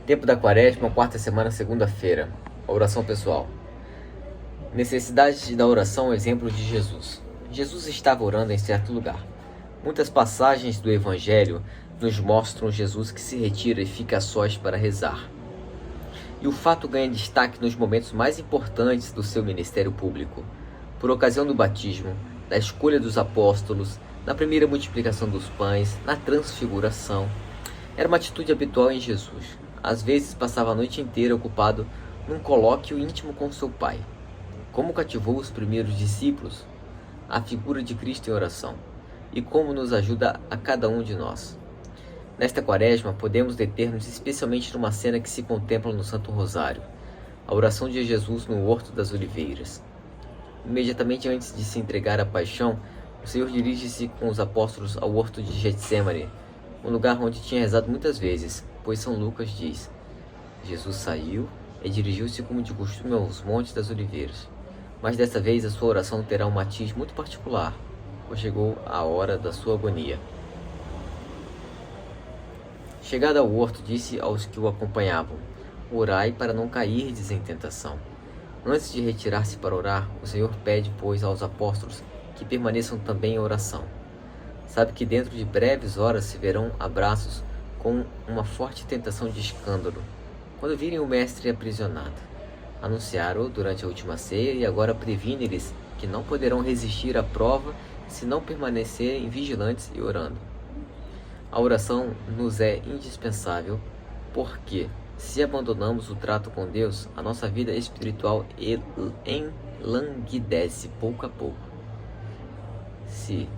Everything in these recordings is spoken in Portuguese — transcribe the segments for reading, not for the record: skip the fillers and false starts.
Tempo da Quaresma, quarta semana, segunda-feira. Oração pessoal. Necessidade da oração, exemplo de Jesus. Jesus estava orando em certo lugar. Muitas passagens do Evangelho nos mostram Jesus que se retira e fica a sós para rezar. E o fato ganha destaque nos momentos mais importantes do seu ministério público, por ocasião do batismo, da escolha dos apóstolos, na primeira multiplicação dos pães, na transfiguração. Era uma atitude habitual em Jesus. Às vezes passava a noite inteira ocupado num colóquio íntimo com seu Pai. Como cativou os primeiros discípulos a figura de Cristo em oração, e como nos ajuda a cada um de nós. Nesta Quaresma, podemos deter-nos especialmente numa cena que se contempla no Santo Rosário, a oração de Jesus no Horto das Oliveiras. Imediatamente antes de se entregar à paixão, o Senhor dirige-se com os apóstolos ao Horto de Getsemane, um lugar onde tinha rezado muitas vezes, pois São Lucas diz: Jesus saiu e dirigiu-se como de costume aos Montes das Oliveiras. Mas desta vez a sua oração terá um matiz muito particular, pois chegou a hora da sua agonia. Chegado ao horto, disse aos que o acompanhavam: orai para não cairdes em tentação. Antes de retirar-se para orar, o Senhor pede, pois, aos apóstolos que permaneçam também em oração. Sabe que dentro de breves horas se verão abraços com uma forte tentação de escândalo, quando virem o mestre aprisionado. Anunciaram-o durante a última ceia e agora previne-lhes que não poderão resistir à prova se não permanecerem vigilantes e orando. A oração nos é indispensável porque, se abandonamos o trato com Deus, a nossa vida espiritual enlanguidece pouco a pouco.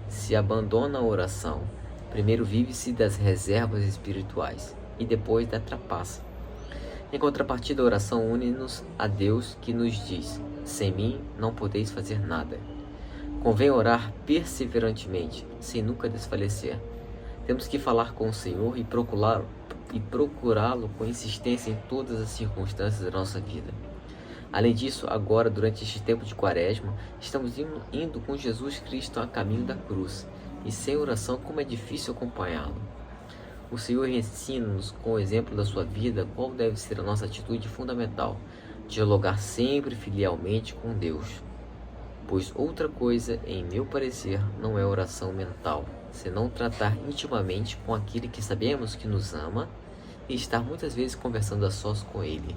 Se abandona a oração, primeiro vive-se das reservas espirituais e depois da trapaça. Em contrapartida, a oração une-nos a Deus, que nos diz: sem mim não podeis fazer nada. Convém orar perseverantemente, sem nunca desfalecer. Temos que falar com o Senhor e procurá-lo com insistência em todas as circunstâncias da nossa vida. Além disso, agora, durante este tempo de Quaresma, estamos indo com Jesus Cristo a caminho da cruz, e sem oração como é difícil acompanhá-lo. O Senhor ensina-nos, com o exemplo da sua vida, qual deve ser a nossa atitude fundamental: dialogar sempre filialmente com Deus. Pois outra coisa, em meu parecer, não é oração mental, senão tratar intimamente com aquele que sabemos que nos ama e estar muitas vezes conversando a sós com ele.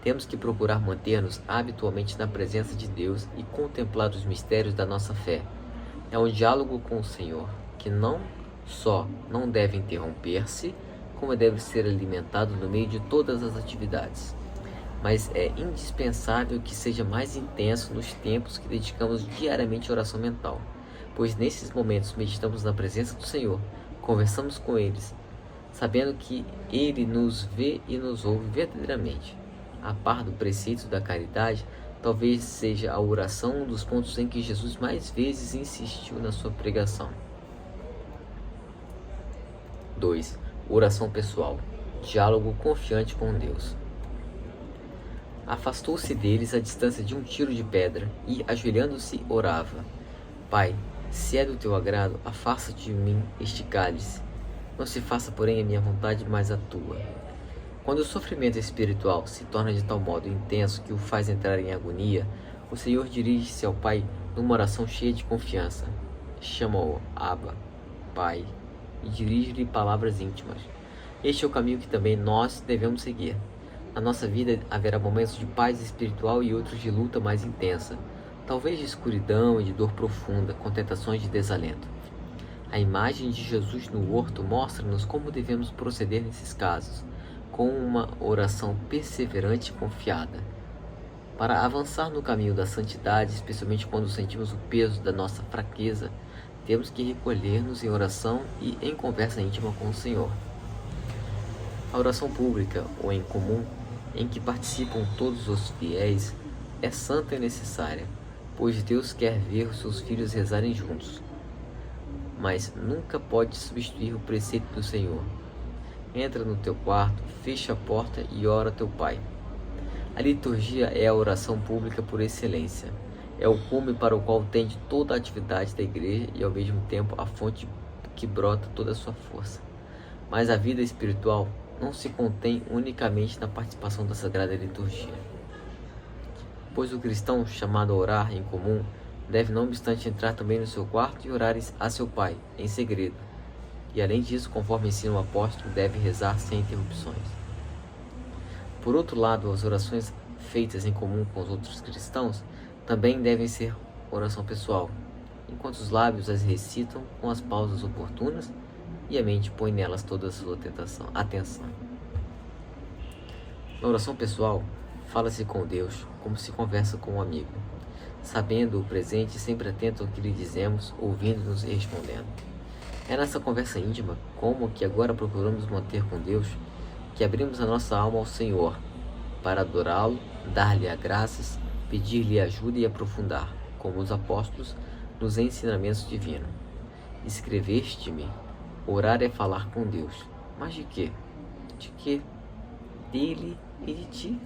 Temos que procurar manter-nos habitualmente na presença de Deus e contemplar os mistérios da nossa fé. É um diálogo com o Senhor que não só não deve interromper-se, como deve ser alimentado no meio de todas as atividades. Mas é indispensável que seja mais intenso nos tempos que dedicamos diariamente à oração mental, pois nesses momentos meditamos na presença do Senhor, conversamos com Ele, sabendo que Ele nos vê e nos ouve verdadeiramente. A par do preceito da caridade, talvez seja a oração um dos pontos em que Jesus mais vezes insistiu na sua pregação. 2. Oração pessoal. Diálogo confiante com Deus. Afastou-se deles à distância de um tiro de pedra e, ajoelhando-se, orava: Pai, se é do teu agrado, afasta de mim este cálice. Não se faça, porém, a minha vontade, mas a tua. Quando o sofrimento espiritual se torna de tal modo intenso que o faz entrar em agonia, o Senhor dirige-se ao Pai numa oração cheia de confiança. Chama-o Abba, Pai, e dirige-lhe palavras íntimas. Este é o caminho que também nós devemos seguir. Na nossa vida haverá momentos de paz espiritual e outros de luta mais intensa, talvez de escuridão e de dor profunda, com tentações de desalento. A imagem de Jesus no horto mostra-nos como devemos proceder nesses casos, com uma oração perseverante e confiada. Para avançar no caminho da santidade, especialmente quando sentimos o peso da nossa fraqueza, temos que recolher-nos em oração e em conversa íntima com o Senhor. A oração pública ou em comum, em que participam todos os fiéis, é santa e necessária, pois Deus quer ver os seus filhos rezarem juntos. Mas nunca pode substituir o preceito do Senhor: entra no teu quarto, fecha a porta e ora a teu Pai. A liturgia é a oração pública por excelência. É o cume para o qual tende toda a atividade da igreja e, ao mesmo tempo, a fonte que brota toda a sua força. Mas a vida espiritual não se contém unicamente na participação da Sagrada Liturgia, pois o cristão, chamado a orar em comum, deve não obstante entrar também no seu quarto e orar a seu Pai, em segredo, e além disso, conforme ensina o apóstolo, deve rezar sem interrupções. Por outro lado, as orações feitas em comum com os outros cristãos também devem ser oração pessoal, enquanto os lábios as recitam com as pausas oportunas e a mente põe nelas toda a sua atenção. Na oração pessoal, fala-se com Deus como se conversa com um amigo, sabendo o presente e sempre atento ao que lhe dizemos, ouvindo-nos e respondendo. É nessa conversa íntima, como que agora procuramos manter com Deus, que abrimos a nossa alma ao Senhor, para adorá-lo, dar-lhe as graças, pedir-lhe ajuda e aprofundar, como os apóstolos, nos ensinamentos divinos. Escreveste-me, orar é falar com Deus. Mas de quê? De quê? Dele e de ti.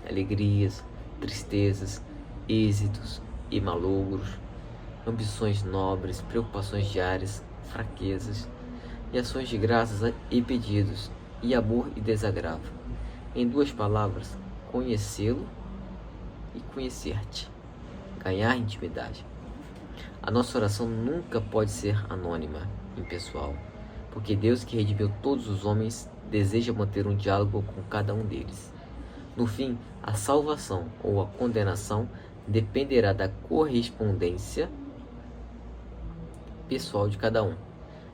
Alegrias, tristezas, êxitos e malogros, ambições nobres, preocupações diárias, fraquezas e ações de graças e pedidos, e amor e desagravo. Em duas palavras, conhecê-lo e conhecer-te, ganhar intimidade. A nossa oração nunca pode ser anônima, impessoal, porque Deus, que redimiu todos os homens, deseja manter um diálogo com cada um deles. No fim, a salvação ou a condenação dependerá da correspondência pessoal de cada um.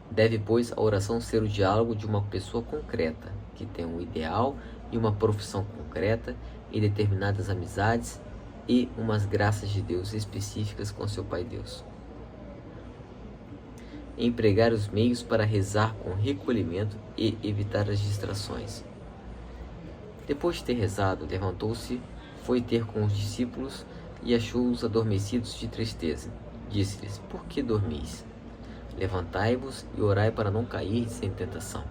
Deve, pois, a oração ser o diálogo de uma pessoa concreta, que tem um ideal e uma profissão concreta e determinadas amizades e umas graças de Deus específicas com seu Pai Deus. Empregar os meios para rezar com recolhimento e evitar as distrações. Depois de ter rezado, levantou-se, foi ter com os discípulos e achou-os adormecidos de tristeza. Disse-lhes: por que dormis? Levantai-vos e orai para não cair em tentação.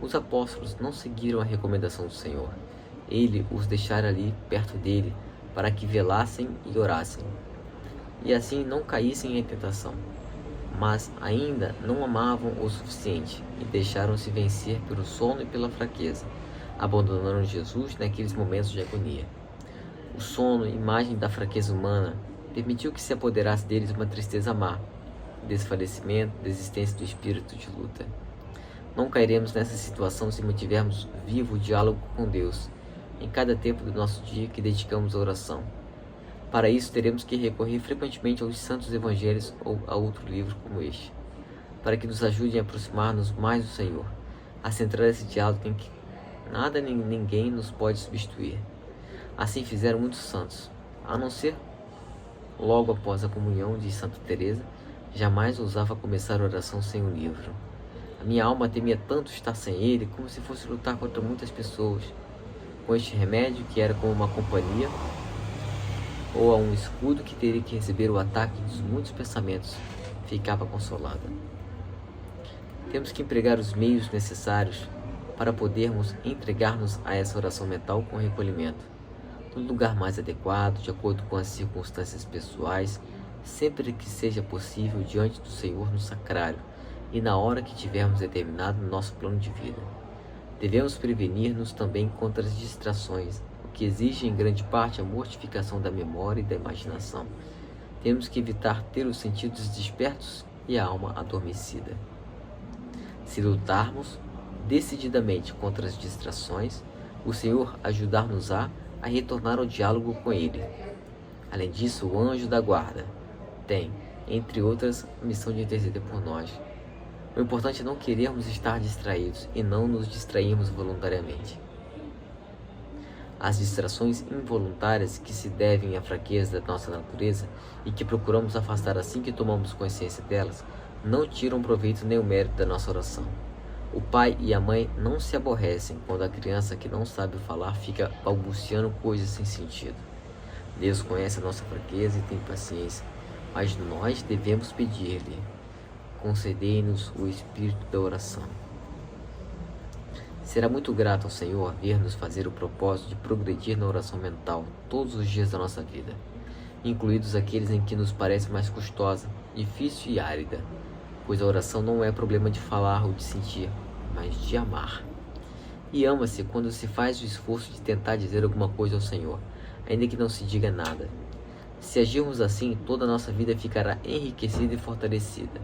Os apóstolos não seguiram a recomendação do Senhor. Ele os deixara ali perto dele, para que velassem e orassem, e assim não caíssem em tentação. Mas ainda não amavam o suficiente, e deixaram-se vencer pelo sono e pela fraqueza, abandonando Jesus naqueles momentos de agonia. O sono, imagem da fraqueza humana, permitiu que se apoderasse deles uma tristeza má, desfalecimento, desistência do espírito de luta. Não cairemos nessa situação se mantivermos vivo o diálogo com Deus, em cada tempo do nosso dia que dedicamos à oração. Para isso, teremos que recorrer frequentemente aos santos evangelhos ou a outro livro como este, para que nos ajudem a aproximar-nos mais do Senhor, a centrar esse diálogo em que nada nem ninguém nos pode substituir. Assim fizeram muitos santos, a não ser logo após a comunhão de Santa Teresa, jamais ousava começar a oração sem um livro. A minha alma temia tanto estar sem ele, como se fosse lutar contra muitas pessoas. Com este remédio, que era como uma companhia, ou a um escudo que teria que receber o ataque dos muitos pensamentos, ficava consolada. Temos que empregar os meios necessários para podermos entregar-nos a essa oração mental com recolhimento, no lugar mais adequado, de acordo com as circunstâncias pessoais, sempre que seja possível diante do Senhor no sacrário e na hora que tivermos determinado no nosso plano de vida. Devemos prevenir-nos também contra as distrações, o que exige em grande parte a mortificação da memória e da imaginação. Temos que evitar ter os sentidos despertos e a alma adormecida. Se lutarmos decididamente contra as distrações, o Senhor ajudar-nos-á a retornar ao diálogo com Ele. Além disso, o anjo da guarda tem, entre outras, a missão de interceder por nós. O importante é não querermos estar distraídos e não nos distrairmos voluntariamente. As distrações involuntárias que se devem à fraqueza da nossa natureza e que procuramos afastar assim que tomamos consciência delas, não tiram proveito nem o mérito da nossa oração. O pai e a mãe não se aborrecem quando a criança que não sabe falar fica balbuciando coisas sem sentido. Deus conhece a nossa fraqueza e tem paciência, mas nós devemos pedir-lhe: concedei-nos o espírito da oração. Será muito grato ao Senhor ver-nos fazer o propósito de progredir na oração mental todos os dias da nossa vida, incluídos aqueles em que nos parece mais custosa, difícil e árida, pois a oração não é problema de falar ou de sentir, mas de amar. E ama-se quando se faz o esforço de tentar dizer alguma coisa ao Senhor, ainda que não se diga nada. Se agirmos assim, toda a nossa vida ficará enriquecida e fortalecida.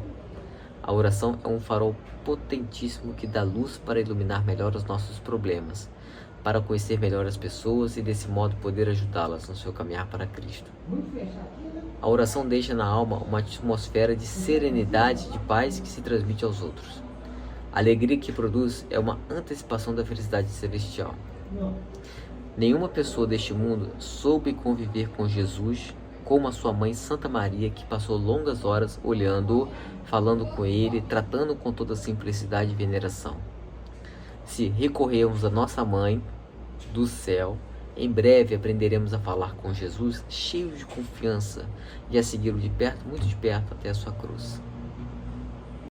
A oração é um farol potentíssimo que dá luz para iluminar melhor os nossos problemas, para conhecer melhor as pessoas e desse modo poder ajudá-las no seu caminhar para Cristo. A oração deixa na alma uma atmosfera de serenidade e de paz que se transmite aos outros. A alegria que produz é uma antecipação da felicidade celestial. Nenhuma pessoa deste mundo soube conviver com Jesus como a sua mãe Santa Maria, que passou longas horas olhando-o, falando com ele, tratando com toda simplicidade e veneração. Se recorrermos à nossa mãe do céu, em breve aprenderemos a falar com Jesus cheios de confiança e a segui-lo de perto, muito de perto, até a sua cruz.